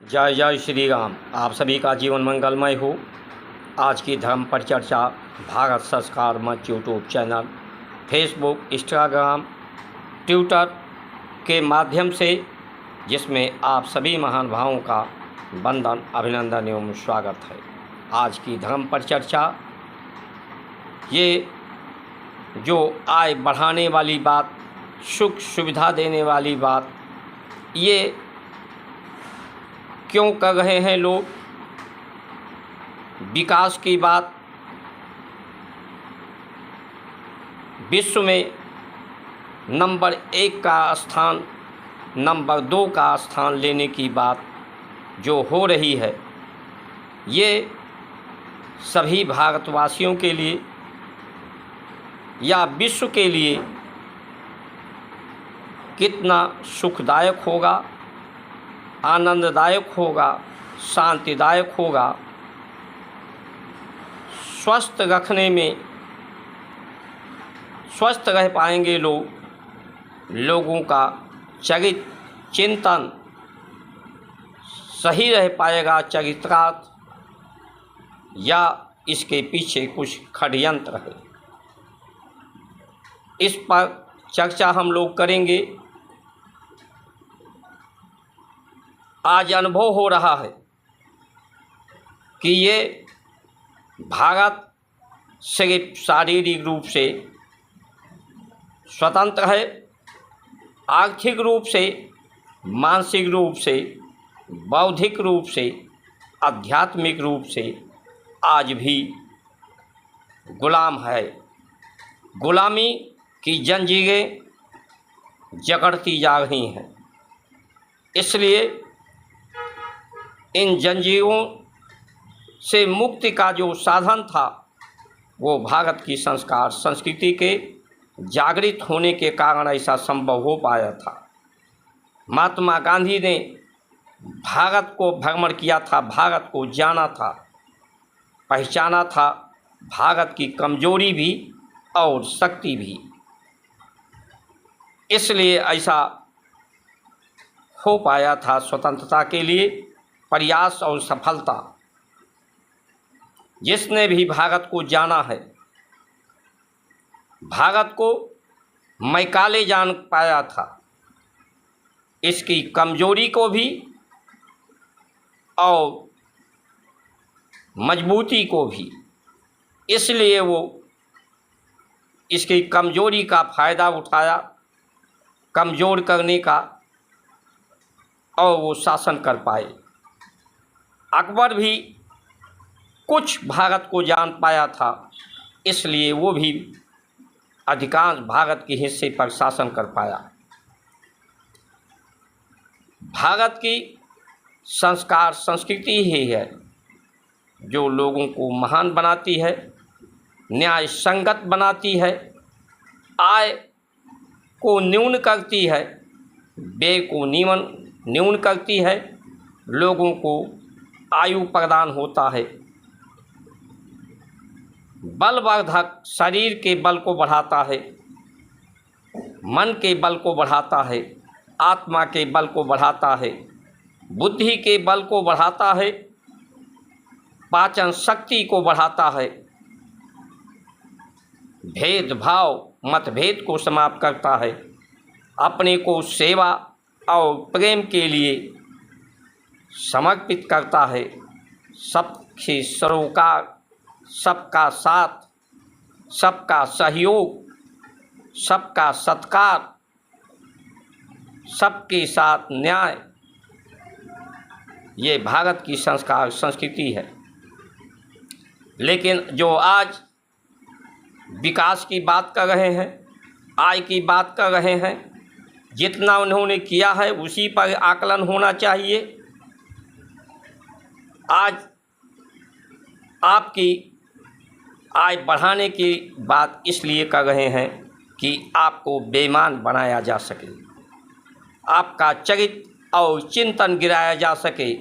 जय जय श्री राम। आप सभी का जीवन मंगलमय हो। आज की धर्म पर चर्चा भारत संस्कार मंच YouTube channel, Facebook, Instagram, Twitter के माध्यम से, जिसमें आप सभी महान भावों का वंदन, अभिनंदन एवं स्वागत है। आज की धर्म पर चर्चा, ये जो आय बढ़ाने वाली बात, सुख सुविधा देने वाली बात, ये क्यों कर रहे हैं लोग? विकास की बात, विश्व में नंबर 1 का स्थान, नंबर 2 का स्थान लेने की बात जो हो रही है, ये सभी भारतवासियों के लिए या विश्व के लिए कितना सुखदायक होगा, आनंददायक होगा, शांतिदायक होगा, स्वस्थ रखने में, स्वस्थ रह पाएंगे लोग, लोगों का चरित्र चिंतन सही रह पाएगा, चरित्रार्थ, या इसके पीछे कुछ षड्यंत्र है। इस पर चर्चा हम लोग करेंगे। आज अनुभव हो रहा है कि ये भारत सिर्फ शारीरिक रूप से स्वतंत्र है, आर्थिक रूप से, मानसिक रूप से, बौद्धिक रूप से, आध्यात्मिक रूप से आज भी गुलाम है। गुलामी की जंजीरें जकड़ती जा रही हैं। इसलिए इन जंजीरों से मुक्ति का जो साधन था, वो भारत की संस्कार संस्कृति के जागृत होने के कारण ऐसा संभव हो पाया था। महात्मा गांधी ने भारत को भ्रमण किया था, भारत को जाना था, पहचाना था, भारत की कमजोरी भी और शक्ति भी। इसलिए ऐसा हो पाया था। स्वतंत्रता के लिए प्रयास और सफलता, जिसने भी भारत को जाना है, भारत को मैकाले जान पाया था, इसकी कमजोरी को भी और मजबूती को भी। इसलिए वो इसकी कमजोरी का फ़ायदा उठाया, कमज़ोर करने का, और वो शासन कर पाए। अकबर भी कुछ भारत को जान पाया था, इसलिए वो भी अधिकांश भारत के हिस्से पर शासन कर पाया। भारत की संस्कार संस्कृति ही है जो लोगों को महान बनाती है, न्याय संगत बनाती है, आय को न्यून करती है, व्यय को न्यून करती है, लोगों को आयु प्रदान होता है, बलवर्धक शरीर के बल को बढ़ाता है, मन के बल को बढ़ाता है, आत्मा के बल को बढ़ाता है, बुद्धि के बल को बढ़ाता है, पाचन शक्ति को बढ़ाता है, भेदभाव मतभेद को समाप्त करता है, अपने को सेवा और प्रेम के लिए समर्पित करता है, सबके सरोकार, सबका साथ, सबका सहयोग, सबका सत्कार, सबके साथ न्याय, ये भारत की संस्कार संस्कृति है। लेकिन जो आज विकास की बात कर रहे हैं, आय की बात कर रहे हैं, जितना उन्होंने किया है उसी पर आकलन होना चाहिए। आज आपकी आय बढ़ाने की बात इसलिए कर रहे हैं कि आपको बेईमान बनाया जा सके, आपका चरित्र और चिंतन गिराया जा सके।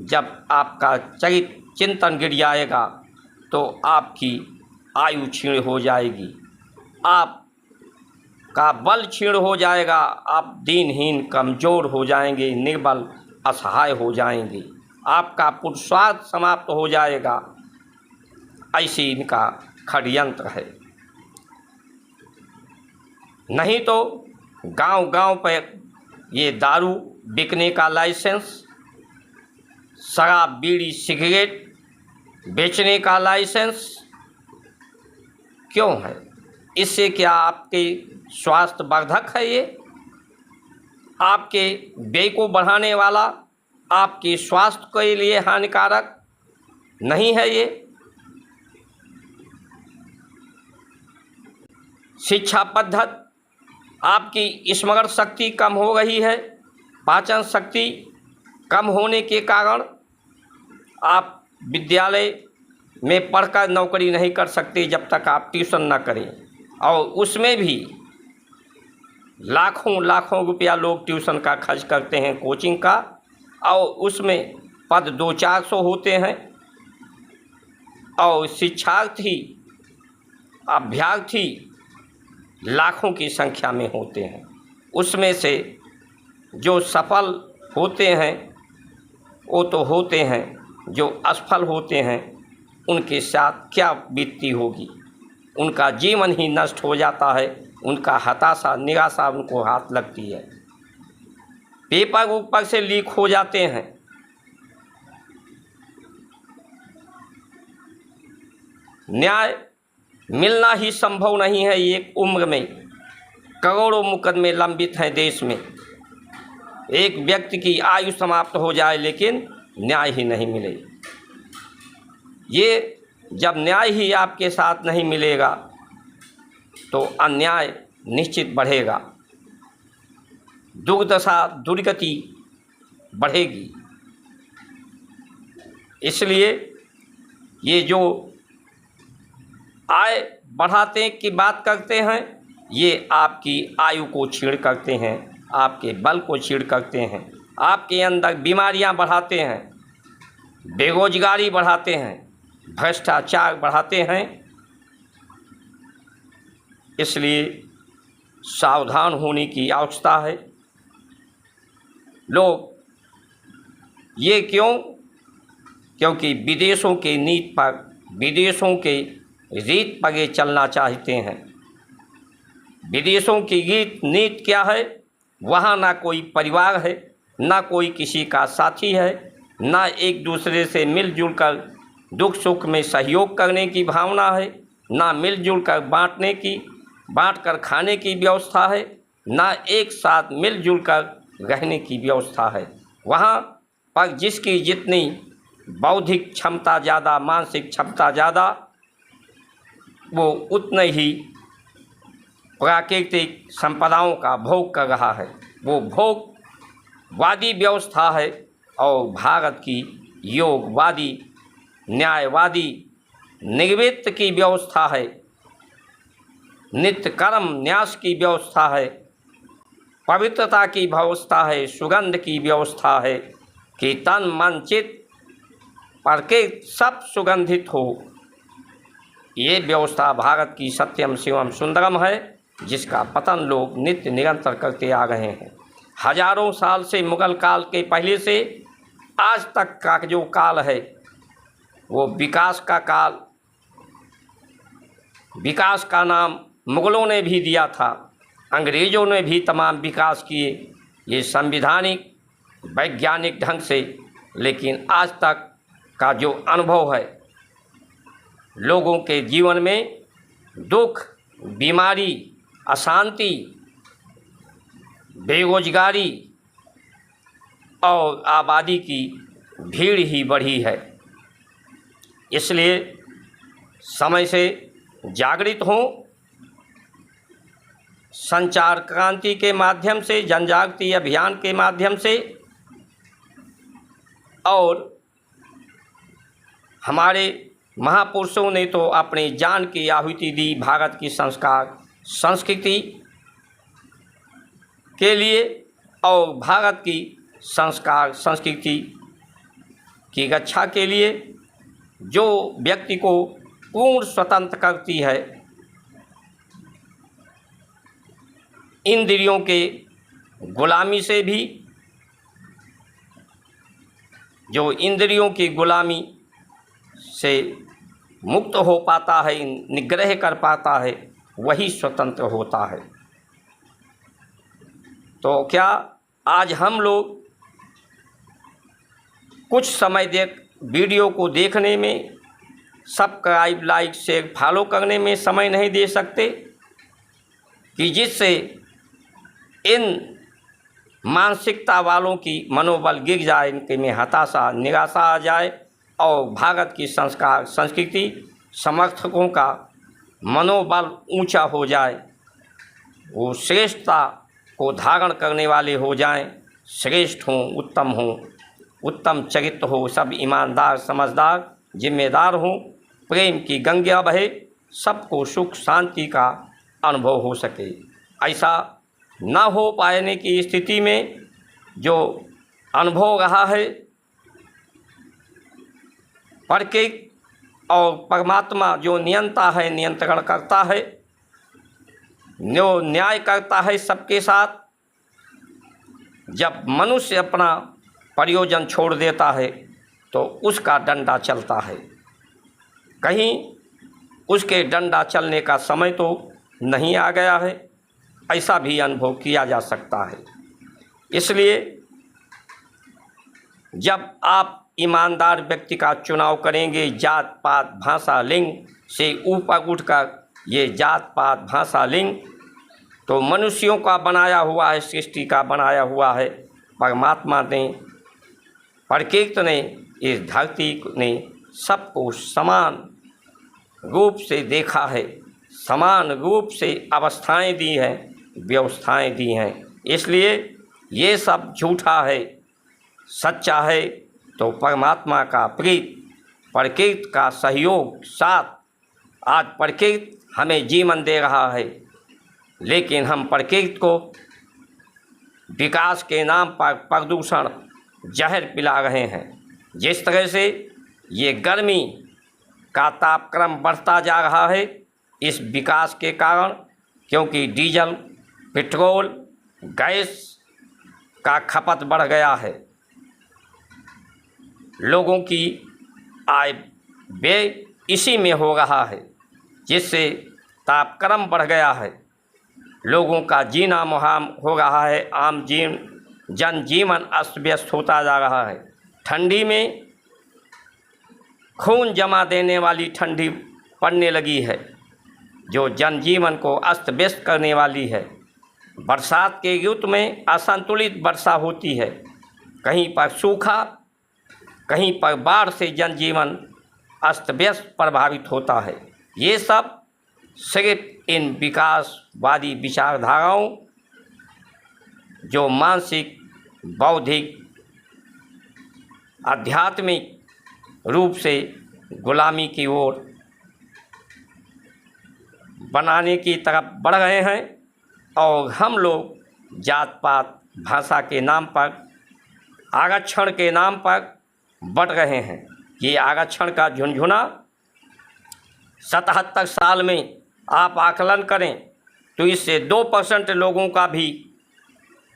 जब आपका चरित्र चिंतन गिर जाएगा तो आपकी आयु क्षीण हो जाएगी, आपका बल क्षीण हो जाएगा, आप दीनहीन कमज़ोर हो जाएंगे, निर्बल असहाय हो जाएंगे, आपका पुरुषार्थ समाप्त हो जाएगा, ऐसी इनका षड्यंत्र है। नहीं तो गांव-गांव पर ये दारू बिकने का लाइसेंस, शराब बीड़ी सिगरेट बेचने का लाइसेंस क्यों है? इससे क्या आपके स्वास्थ्य वर्धक है? ये आपके व्यय को बढ़ाने वाला, आपके स्वास्थ्य के लिए हानिकारक नहीं है ये। शिक्षा पद्धति, आपकी स्मरण शक्ति कम हो रही है, पाचन शक्ति कम होने के कारण आप विद्यालय में पढ़कर नौकरी नहीं कर सकते जब तक आप ट्यूशन ना करें, और उसमें भी लाखों लाखों रुपया लोग ट्यूशन का खर्च करते हैं, कोचिंग का, और उसमें पद 200-400 होते हैं, और शिक्षार्थी अभ्यर्थी लाखों की संख्या में होते हैं। उसमें से जो सफल होते हैं वो तो होते हैं, जो असफल होते हैं उनके साथ क्या बीतती होगी। उनका जीवन ही नष्ट हो जाता है, उनका हताशा निराशा उनको हाथ लगती है, पेपर ऊपर से लीक हो जाते हैं। न्याय मिलना ही संभव नहीं है। एक उम्र में करोड़ों मुकदमे लंबित हैं देश में, एक व्यक्ति की आयु समाप्त हो जाए लेकिन न्याय ही नहीं मिले। ये जब न्याय ही आपके साथ नहीं मिलेगा तो अन्याय निश्चित बढ़ेगा, दुर्दशा दुर्गति बढ़ेगी। इसलिए ये जो आय बढ़ाते की बात करते हैं, ये आपकी आयु को छीड़ करते हैं, आपके बल को छीड़ करते हैं, आपके अंदर बीमारियां बढ़ाते हैं, बेरोजगारी बढ़ाते हैं, भ्रष्टाचार बढ़ाते हैं। इसलिए सावधान होने की आवश्यकता है। लोग ये क्यों? क्योंकि विदेशों के नीति पर, विदेशों के रीत पर ये चलना चाहते हैं। विदेशों की नीति क्या है? वहाँ ना कोई परिवार है, ना कोई किसी का साथी है, ना एक दूसरे से मिलजुल कर दुख सुख में सहयोग करने की भावना है, ना मिलजुल कर बांट कर खाने की व्यवस्था है, ना एक साथ मिलजुल कर रहने की व्यवस्था है। वहाँ पर जिसकी जितनी बौद्धिक क्षमता ज़्यादा, मानसिक क्षमता ज़्यादा, वो उतने ही प्राकृतिक संपदाओं का भोग कर रहा है। वो भोगवादी व्यवस्था है, और भारत की योगवादी, न्यायवादी, निर्वृत्त की व्यवस्था है, नित्य कर्म न्यास की व्यवस्था है, पवित्रता की व्यवस्था है, सुगंध की व्यवस्था है कि तन मन चित्त पर के सब सुगंधित हो। ये व्यवस्था भारत की सत्यम शिवम सुंदरम है, जिसका पतन लोग नित्य निरंतर करते आ रहे हैं। हजारों साल से, मुगल काल के पहले से आज तक का जो काल है वो विकास का काल। विकास का नाम मुगलों ने भी दिया था, अंग्रेज़ों ने भी तमाम विकास किए, ये संविधानिक वैज्ञानिक ढंग से। लेकिन आज तक का जो अनुभव है, लोगों के जीवन में दुख, बीमारी, अशांति, बेरोजगारी और आबादी की भीड़ ही बढ़ी है। इसलिए समय से जागृत हों, संचार क्रांति के माध्यम से, जन जागृति अभियान के माध्यम से, और हमारे महापुरुषों ने तो अपनी जान की आहुति दी भारत की संस्कार संस्कृति के लिए, और भारत की संस्कार संस्कृति की रक्षा के लिए, जो व्यक्ति को पूर्ण स्वतंत्र करती है इंद्रियों के गुलामी से भी, जो इंद्रियों की गुलामी से मुक्त हो पाता है, निग्रह कर पाता है, वही स्वतंत्र होता है। तो क्या आज हम लोग कुछ समय वीडियो को देखने में, सब्सक्राइब, लाइक, शेयर, फॉलो करने में समय नहीं दे सकते कि जिससे इन मानसिकता वालों की मनोबल गिर जाए, इनके में हताशा, निराशा आ जाए और भारत की संस्कार, संस्कृति, समर्थकों का मनोबल ऊंचा हो जाए, वो श्रेष्ठता को धारण करने वाले हो जाएं, श्रेष्ठ हों, उत्तम चरित्र हो, सब ईमानदार, समझदार, जिम्मेदार हों, प्रेम की गंगा बहे, सबको सुख शांति का अनुभव हो सके। ऐसा न हो पाने की स्थिति में जो अनुभव रहा है, प्रकृति और परमात्मा जो नियंता है, नियंत्रण करता है, जो न्याय करता है सबके साथ, जब मनुष्य अपना प्रयोजन छोड़ देता है तो उसका डंडा चलता है। कहीं उसके डंडा चलने का समय तो नहीं आ गया है, ऐसा भी अनुभव किया जा सकता है। इसलिए जब आप ईमानदार व्यक्ति का चुनाव करेंगे, जात पात भाषा लिंग से ऊपर उठकर, ये जात पात भाषा लिंग तो मनुष्यों का बनाया हुआ है, सृष्टि का बनाया हुआ है। परमात्मा ने, प्रकृति ने, इस धरती ने सबको समान रूप से देखा है, समान रूप से अवस्थाएं दी हैं, व्यवस्थाएं दी हैं। इसलिए ये सब झूठा है, सच्चा है तो परमात्मा का प्रीत, प्रकृति का सहयोग साथ। आज प्रकृति हमें जीवन दे रहा है, लेकिन हम प्रकृति को विकास के नाम पर प्रदूषण, जहर पिला रहे हैं। जिस तरह से ये गर्मी का तापक्रम बढ़ता जा रहा है इस विकास के कारण, क्योंकि डीजल, पेट्रोल, गैस का खपत बढ़ गया है, लोगों की आय व्यय इसी में हो रहा है, जिससे तापक्रम बढ़ गया है, लोगों का जीना मुहाल हो रहा है, आम जनजीवन अस्त व्यस्त होता जा रहा है। ठंडी में खून जमा देने वाली ठंडी पड़ने लगी है, जो जनजीवन को अस्त व्यस्त करने वाली है। बरसात के ऋतु में असंतुलित वर्षा होती है, कहीं पर सूखा, कहीं पर बाढ़ से जनजीवन अस्त व्यस्त प्रभावित होता है। ये सब सिर्फ इन विकासवादी विचारधाराओं, जो मानसिक, बौद्धिक, आध्यात्मिक रूप से गुलामी की ओर बनाने की तरफ बढ़ रहे हैं, और हम लोग जात पात भाषा के नाम पर, आरक्षण के नाम पर बढ़ रहे हैं। ये आरक्षण का झुनझुना 77 साल में आप आकलन करें तो इससे 2% लोगों का भी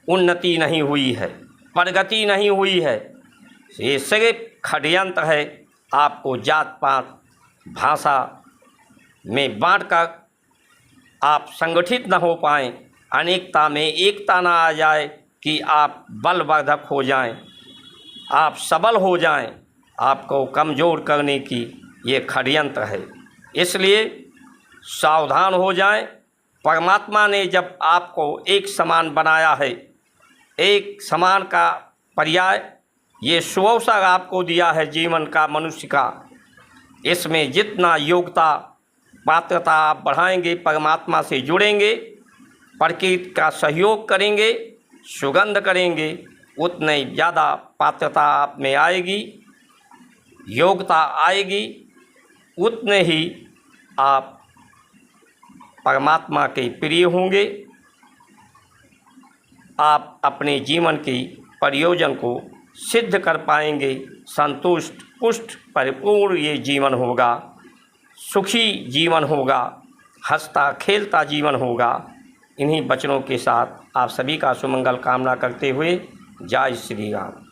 उन्नति नहीं हुई है, प्रगति नहीं हुई है। ये सिर्फ षड्यंत्र है, आपको जात पात भाषा में बांटकर आप संगठित न हो पाएं, अनेकता में एकता ना आ जाए कि आप बलवर्धक हो जाएं, आप सबल हो जाएं, आपको कमज़ोर करने की ये षड्यंत्र है। इसलिए सावधान हो जाएं। परमात्मा ने जब आपको एक समान बनाया है, एक समान का पर्याय, ये सुअवसर आपको दिया है जीवन का, मनुष्य का, इसमें जितना योग्यता, पात्रता आप बढ़ाएंगे, परमात्मा से जुड़ेंगे, प्रकृति का सहयोग करेंगे, सुगंध करेंगे, उतने ज़्यादा पात्रता आप में आएगी, योग्यता आएगी, उतने ही आप परमात्मा के प्रिय होंगे। आप अपने जीवन के प्रयोजन को सिद्ध कर पाएंगे। संतुष्ट, पुष्ट, परिपूर्ण ये जीवन होगा, सुखी जीवन होगा, हंसता खेलता जीवन होगा। इन्हीं वचनों के साथ आप सभी का सुमंगल कामना करते हुए जय श्री राम।